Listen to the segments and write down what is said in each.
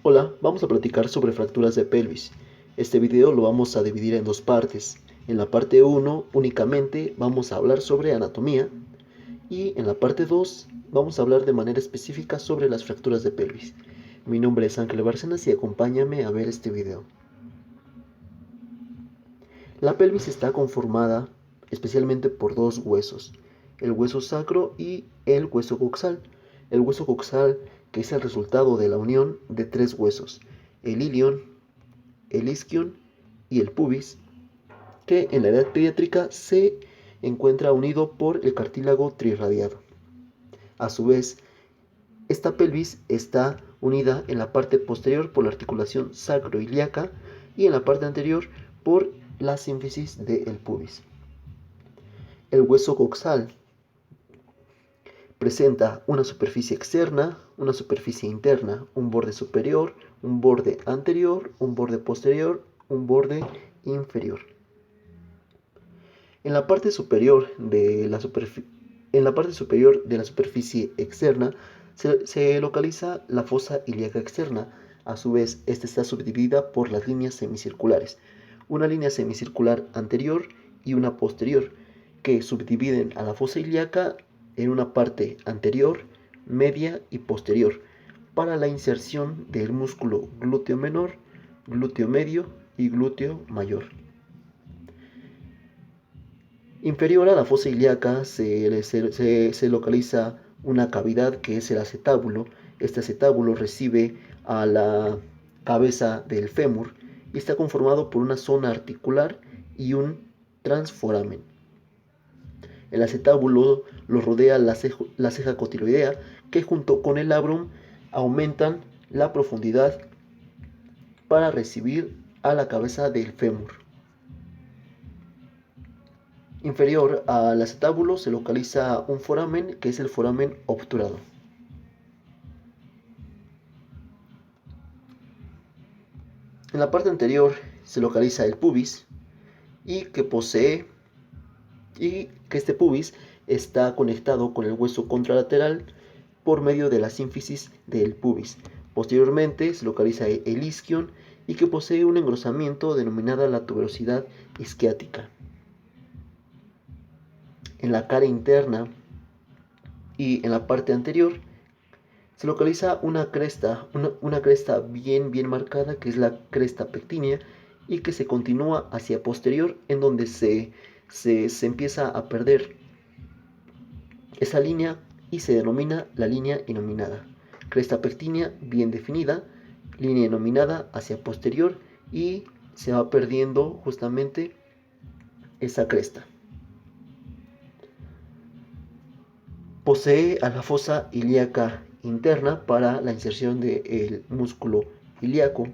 Hola, vamos a platicar sobre fracturas de pelvis. Este video lo vamos a dividir en dos partes. En la parte 1 únicamente vamos a hablar sobre anatomía y en la parte 2 vamos a hablar de manera específica sobre las fracturas de pelvis. Mi nombre es Ángel Bárcenas y acompáñame a ver este video. La pelvis está conformada especialmente por dos huesos, el hueso sacro y el hueso coxal. El hueso coxal, que es el resultado de la unión de tres huesos, el ilion, el isquion y el pubis, que en la edad pediátrica se encuentra unido por el cartílago trirradiado. A su vez, esta pelvis está unida en la parte posterior por la articulación sacroiliaca y en la parte anterior por la sínfisis del pubis. El hueso coxal presenta una superficie externa, una superficie interna, un borde superior, un borde anterior, un borde posterior, un borde inferior. En la parte superior de la superficie externa se localiza la fosa ilíaca externa. A su vez, esta está subdividida por las líneas semicirculares, una línea semicircular anterior y una posterior, que subdividen a la fosa ilíaca en una parte anterior, media y posterior, para la inserción del músculo glúteo menor, glúteo medio y glúteo mayor. Inferior a la fosa ilíaca se localiza una cavidad que es el acetábulo. Este acetábulo recibe a la cabeza del fémur y está conformado por una zona articular y un transforamen. El acetábulo lo rodea la ceja cotiloidea, que junto con el labrum aumentan la profundidad para recibir a la cabeza del fémur. Inferior al acetábulo se localiza un foramen, que es el foramen obturado. En la parte anterior se localiza el pubis y que este pubis está conectado con el hueso contralateral por medio de la sínfisis del pubis. Posteriormente se localiza el isquion y que posee un engrosamiento denominada la tuberosidad isquiática. En la cara interna y en la parte anterior se localiza una cresta bien marcada, que es la cresta pectínea, y que se continúa hacia posterior, en donde se empieza a perder esa línea y se denomina la línea innominada. Cresta pectínea bien definida, línea innominada hacia posterior, y se va perdiendo justamente esa cresta. Posee a la fosa ilíaca interna para la inserción del músculo ilíaco.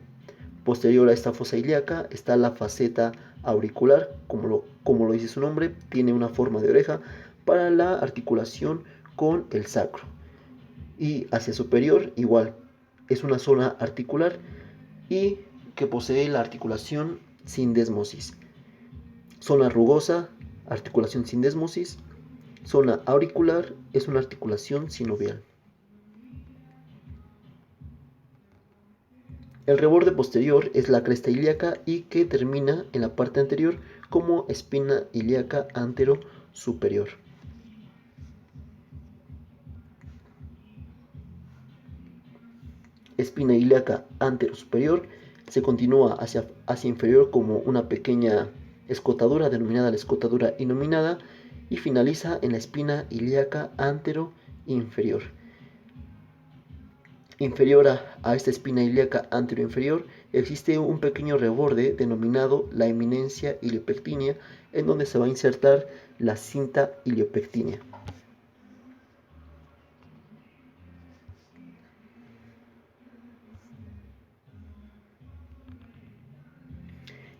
Posterior a esta fosa ilíaca está la faceta auricular, como lo dice su nombre, tiene una forma de oreja para la articulación con el sacro. Y hacia superior igual, es una zona articular y que posee la articulación sin desmosis. Zona rugosa, articulación sin desmosis. Zona auricular es una articulación sinovial. El reborde posterior es la cresta ilíaca y que termina en la parte anterior como espina ilíaca antero-superior. Espina ilíaca antero-superior se continúa hacia inferior como una pequeña escotadura denominada la escotadura innominada y finaliza en la espina ilíaca antero-inferior. Inferior a esta espina ilíaca anteroinferior existe un pequeño reborde denominado la eminencia iliopectínea, en donde se va a insertar la cinta iliopectínea.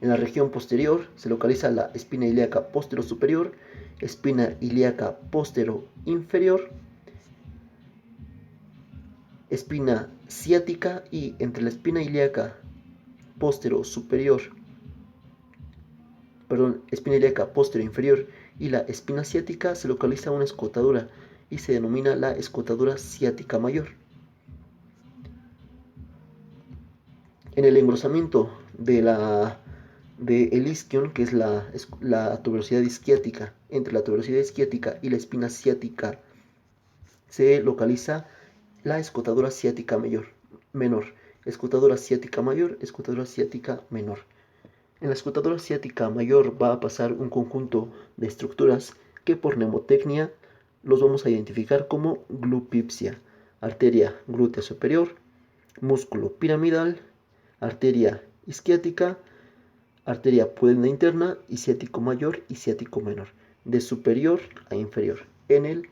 En la región posterior se localiza la espina ilíaca postero-superior, espina ilíaca postero-inferior, espina ciática, y entre la espina ilíaca espina ilíaca postero-inferior y la espina ciática se localiza una escotadura y se denomina la escotadura ciática mayor. En el engrosamiento del isquion, que es la tuberosidad isquiática, entre la tuberosidad isquiática y la espina ciática, se localiza la escotadura ciática menor. Escotadura ciática mayor, escotadura ciática menor. En la escotadura ciática mayor va a pasar un conjunto de estructuras que por mnemotecnia los vamos a identificar como glupipsia, arteria glútea superior, músculo piramidal, arteria isquiática, arteria puelna interna y ciático mayor y ciático menor, de superior a inferior, en el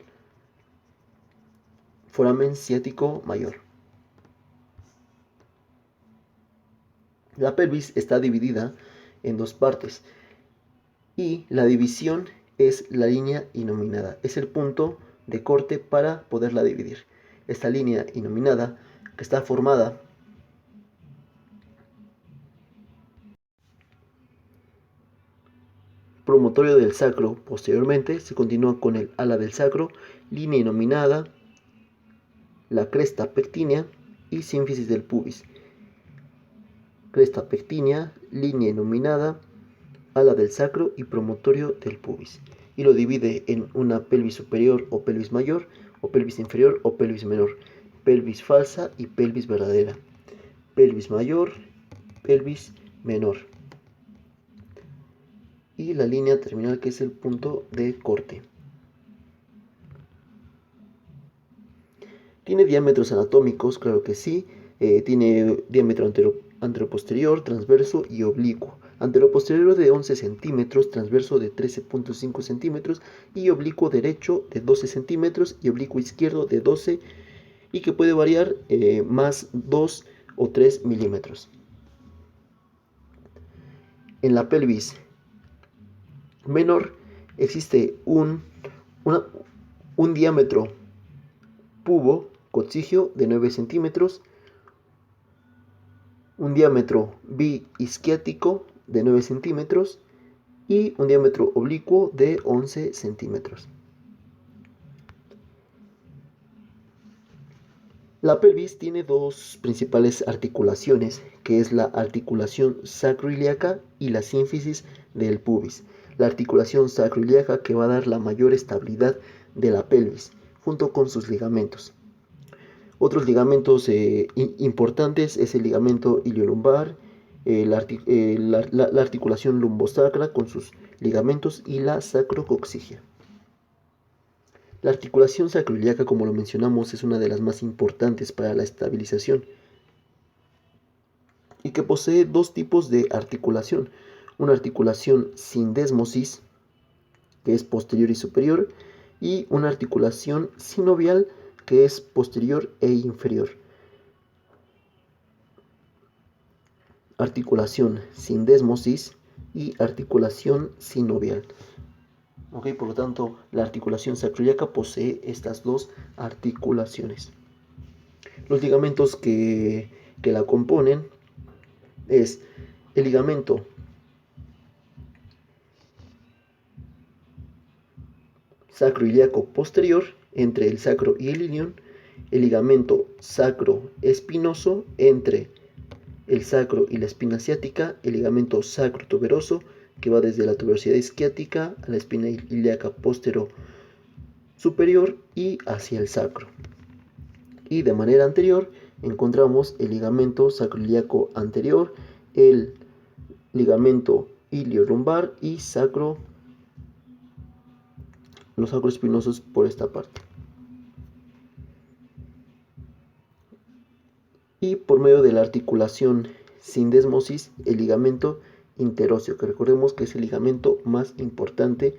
foramen ciático mayor. La pelvis está dividida en dos partes y la división es la línea inominada. Es el punto de corte para poderla dividir. Esta línea inominada, que está formada promontorio del sacro, posteriormente se continúa con el ala del sacro, línea inominada, la cresta pectínea y sínfisis del pubis. Cresta pectínea, línea inominada, ala del sacro y promontorio del pubis. Y lo divide en una pelvis superior o pelvis mayor, o pelvis inferior o pelvis menor, pelvis falsa y pelvis verdadera, pelvis mayor, pelvis menor. Y la línea terminal, que es el punto de corte. ¿Tiene diámetros anatómicos? Claro que sí. Tiene diámetro anteroposterior, transverso y oblicuo. Anteroposterior de 11 centímetros, transverso de 13.5 centímetros y oblicuo derecho de 12 centímetros y oblicuo izquierdo de 12 y que puede variar más 2 o 3 milímetros. En la pelvis menor existe un diámetro pubo coccigio de 9 centímetros, un diámetro bi-isquiático de 9 centímetros y un diámetro oblicuo de 11 centímetros. La pelvis tiene dos principales articulaciones, que es la articulación sacroiliaca y la sínfisis del pubis. La articulación sacroiliaca que va a dar la mayor estabilidad de la pelvis, junto con sus ligamentos. Otros ligamentos importantes es el ligamento iliolumbar, la articulación lumbosacra con sus ligamentos y la sacrocoxigia. La articulación sacroiliaca, como lo mencionamos, es una de las más importantes para la estabilización y que posee dos tipos de articulación. Una articulación sindesmosis, que es posterior y superior, y una articulación sinovial, que es posterior e inferior. Articulación sindesmosis y articulación sinovial. Okay, por lo tanto, la articulación sacroiliaca posee estas dos articulaciones. Los ligamentos que la componen es el ligamento sacroiliaco posterior entre el sacro y el ilion, el ligamento sacroespinoso entre el sacro y la espina ciática, el ligamento sacrotuberoso que va desde la tuberosidad isquiática a la espina ilíaca postero superior y hacia el sacro. Y de manera anterior encontramos el ligamento sacroiliaco anterior, el ligamento iliolumbar y los sacroespinosos por esta parte. Y por medio de la articulación sindesmosis, el ligamento interóseo, que recordemos que es el ligamento más importante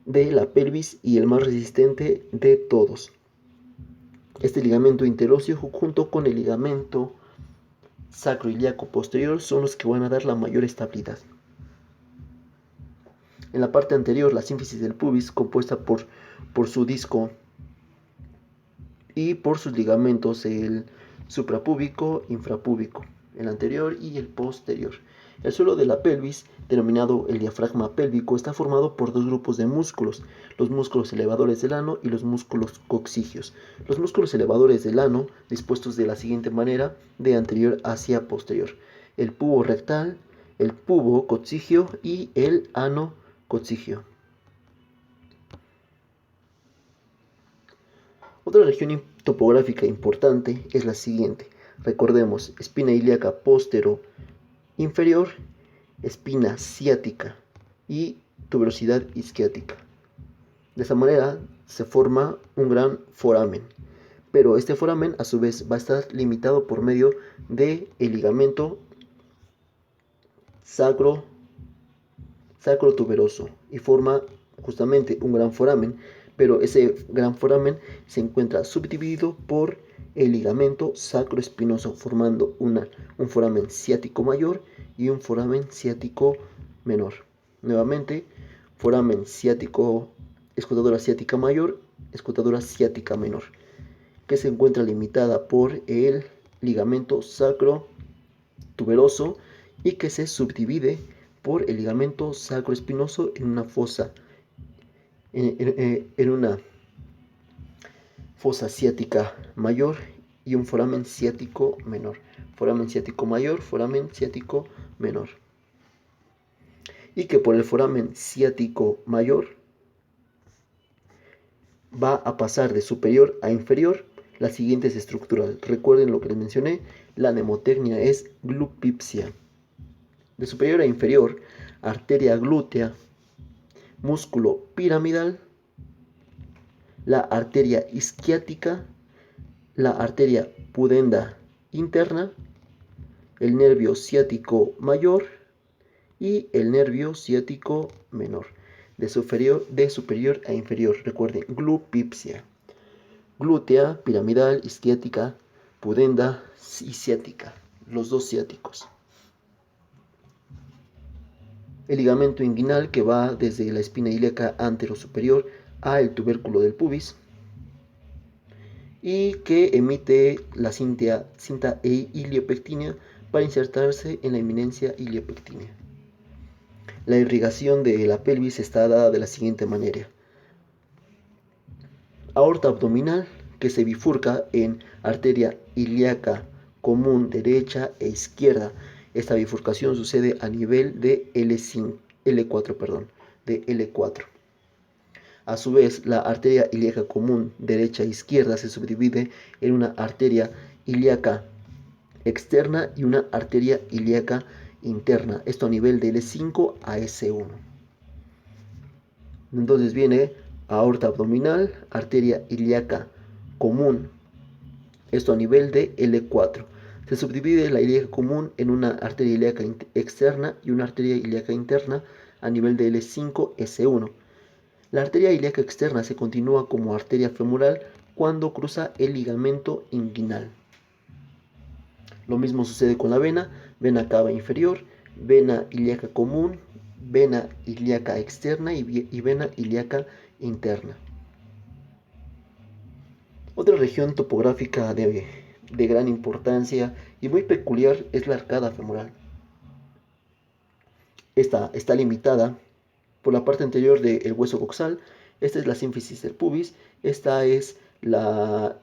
de la pelvis y el más resistente de todos. Este ligamento interóseo junto con el ligamento sacroiliaco posterior son los que van a dar la mayor estabilidad. En la parte anterior, la sínfisis del pubis, compuesta por su disco y por sus ligamentos, el suprapúbico, infrapúbico, el anterior y el posterior. El suelo de la pelvis, denominado el diafragma pélvico, está formado por dos grupos de músculos, los músculos elevadores del ano y los músculos coccigios. Los músculos elevadores del ano, dispuestos de la siguiente manera, de anterior hacia posterior: el pubo rectal, el pubo coccigio y el ano coccigio. Otra región topográfica importante es la siguiente. Recordemos: espina ilíaca postero inferior, espina ciática y tuberosidad isquiática. De esta manera se forma un gran foramen, pero este foramen a su vez va a estar limitado por medio del ligamento sacrotuberoso y forma justamente un gran foramen, pero ese gran foramen se encuentra subdividido por el ligamento sacroespinoso, formando un foramen ciático mayor y un foramen ciático menor. Nuevamente, foramen ciático, escotadura ciática mayor, escotadura ciática menor, que se encuentra limitada por el ligamento sacrotuberoso y que se subdivide por el ligamento sacroespinoso en una fosa ciática mayor y un foramen ciático menor. Foramen ciático mayor, foramen ciático menor. Y que por el foramen ciático mayor va a pasar de superior a inferior las siguientes estructuras. Recuerden lo que les mencioné: la mnemotecnia es glupipsia. De superior a inferior: arteria glútea, músculo piramidal, la arteria isquiática, la arteria pudenda interna, el nervio ciático mayor y el nervio ciático menor. De superior a inferior, recuerden: glupipsia. Glútea, piramidal, isquiática, pudenda y ciática, los dos ciáticos. El ligamento inguinal, que va desde la espina ilíaca anterosuperior a el tubérculo del pubis y que emite la cinta iliopectínea para insertarse en la eminencia iliopectínea. La irrigación de la pelvis está dada de la siguiente manera: aorta abdominal, que se bifurca en arteria ilíaca común derecha e izquierda. Esta bifurcación sucede a nivel de L4. A su vez, la arteria ilíaca común derecha e izquierda se subdivide en una arteria ilíaca externa y una arteria ilíaca interna. Esto a nivel de L5 a S1. Entonces viene aorta abdominal, arteria ilíaca común, esto a nivel de L4. Se subdivide la ilíaca común en una arteria ilíaca externa y una arteria ilíaca interna a nivel de L5, S1. La arteria ilíaca externa se continúa como arteria femoral cuando cruza el ligamento inguinal. Lo mismo sucede con la vena cava inferior, vena ilíaca común, vena ilíaca externa y vena ilíaca interna. Otra región topográfica de gran importancia y muy peculiar es la arcada femoral. Esta está limitada por la parte anterior del hueso coxal. Esta es la sínfisis del pubis. Esta es la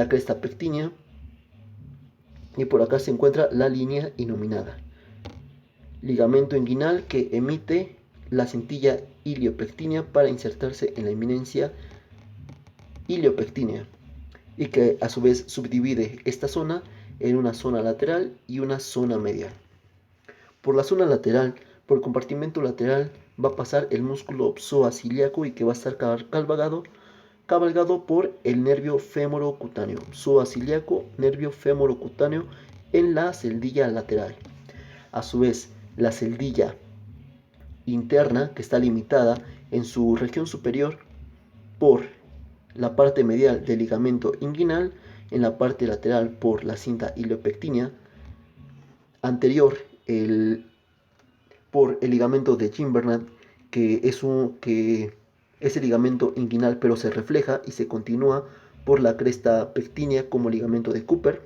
cresta pectínea. Y por acá se encuentra la línea innominada. Ligamento inguinal que emite la cintilla iliopectínea para insertarse en la eminencia iliopectínea y que a su vez subdivide esta zona en una zona lateral y una zona medial. Por la zona lateral, por el compartimento lateral, va a pasar el músculo psoas-ilíaco y que va a estar cabalgado por el nervio femorocutáneo. Psoas-ilíaco, nervio femorocutáneo en la celdilla lateral. A su vez, la celdilla interna, que está limitada en su región superior por la parte medial del ligamento inguinal, en la parte lateral por la cinta iliopectínea, anterior por el ligamento de Gimbernat, que es el ligamento inguinal pero se refleja y se continúa por la cresta pectínea como ligamento de Cooper,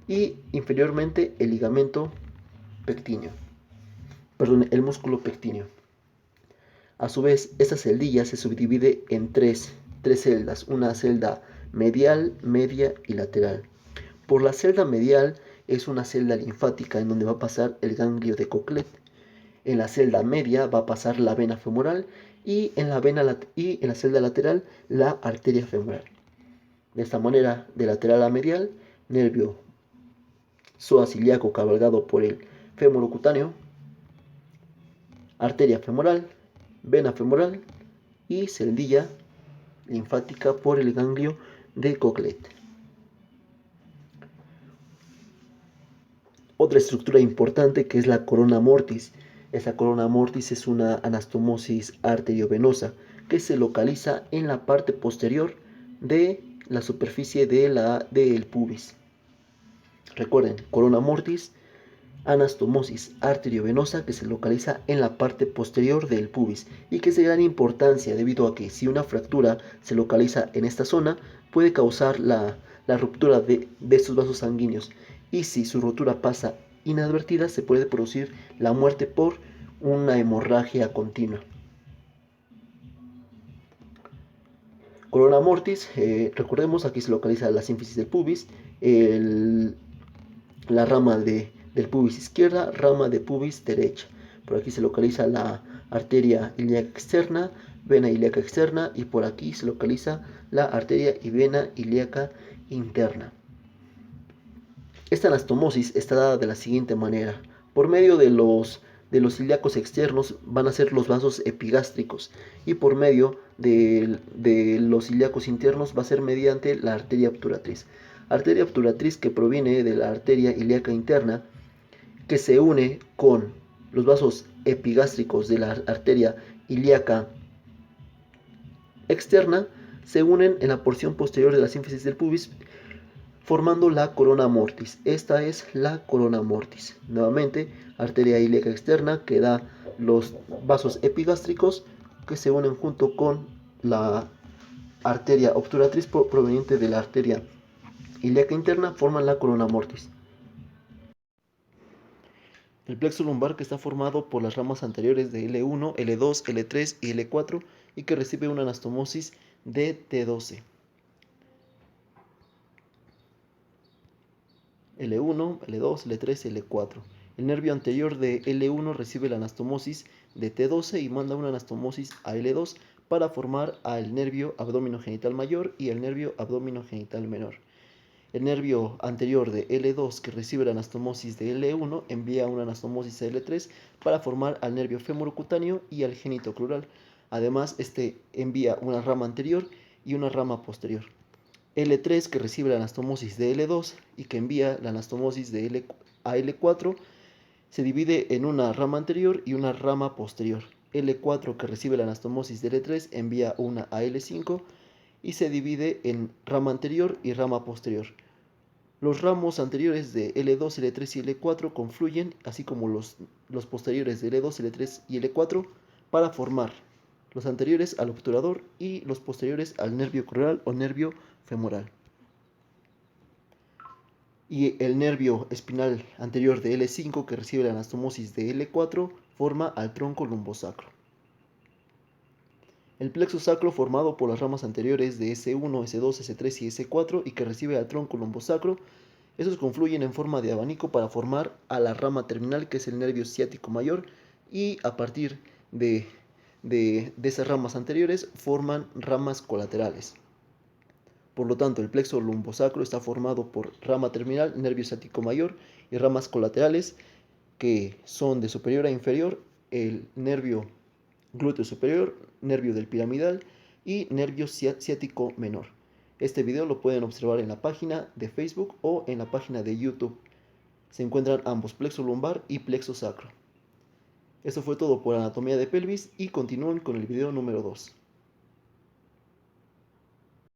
y inferiormente el ligamento pectíneo. El músculo pectíneo. A su vez, esta celdilla se subdivide en tres celdas, una celda medial, media y lateral. Por la celda medial es una celda linfática en donde va a pasar el ganglio de Coquelet. En la celda media va a pasar la vena femoral y en la celda lateral la arteria femoral. De esta manera, de lateral a medial, nervio psoas ilíaco cabalgado por el fémoro cutáneo, arteria femoral, vena femoral y celdilla linfática por el ganglio de Coquelet. Otra estructura importante que es la corona mortis. Esta corona mortis es una anastomosis arteriovenosa que se localiza en la parte posterior de la superficie del pubis. Recuerden, corona mortis, anastomosis arteriovenosa que se localiza en la parte posterior del pubis y que es de gran importancia debido a que si una fractura se localiza en esta zona puede causar la ruptura de estos vasos sanguíneos, y si su rotura pasa inadvertida se puede producir la muerte por una hemorragia continua. Corona mortis, recordemos, aquí se localiza la sínfisis del pubis, la rama del pubis izquierda, rama de pubis derecha. Por aquí se localiza la arteria ilíaca externa, vena ilíaca externa, y por aquí se localiza la arteria y vena ilíaca interna. Esta anastomosis está dada de la siguiente manera. Por medio de los ilíacos externos van a ser los vasos epigástricos, y por medio de los ilíacos internos va a ser mediante la arteria obturatriz. Arteria obturatriz que proviene de la arteria ilíaca interna, que se une con los vasos epigástricos de la arteria ilíaca externa, se unen en la porción posterior de la sínfisis del pubis, formando la corona mortis. Esta es la corona mortis. Nuevamente, arteria ilíaca externa que da los vasos epigástricos que se unen junto con la arteria obturatriz proveniente de la arteria ilíaca interna, forman la corona mortis. El plexo lumbar, que está formado por las ramas anteriores de L1, L2, L3 y L4 y que recibe una anastomosis de T12. L1, L2, L3 y L4. El nervio anterior de L1 recibe la anastomosis de T12 y manda una anastomosis a L2 para formar al nervio abdominogenital mayor y el nervio abdominogenital menor. El nervio anterior de L2 que recibe la anastomosis de L1 envía una anastomosis a L3 para formar al nervio femorocutáneo y al genitocrural. Además, este envía una rama anterior y una rama posterior. L3 que recibe la anastomosis de L2 y que envía la anastomosis de a L4 se divide en una rama anterior y una rama posterior. L4 que recibe la anastomosis de L3 envía una a L5 y se divide en rama anterior y rama posterior. Los ramos anteriores de L2, L3 y L4 confluyen, así como los posteriores de L2, L3 y L4 para formar los anteriores al obturador y los posteriores al nervio crural o nervio femoral. Y el nervio espinal anterior de L5 que recibe la anastomosis de L4 forma al tronco lumbosacro. El plexo sacro, formado por las ramas anteriores de S1, S2, S3 y S4 y que recibe al tronco lumbosacro, esos confluyen en forma de abanico para formar a la rama terminal, que es el nervio ciático mayor, y a partir de esas ramas anteriores forman ramas colaterales. Por lo tanto, el plexo lumbosacro está formado por rama terminal, nervio ciático mayor, y ramas colaterales que son de superior a inferior, el nervio glúteo superior, nervio del piramidal y nervio ciático menor. Este video lo pueden observar en la página de Facebook o en la página de YouTube. Se encuentran ambos, plexo lumbar y plexo sacro. Eso fue todo por anatomía de pelvis y continúen con el video número 2.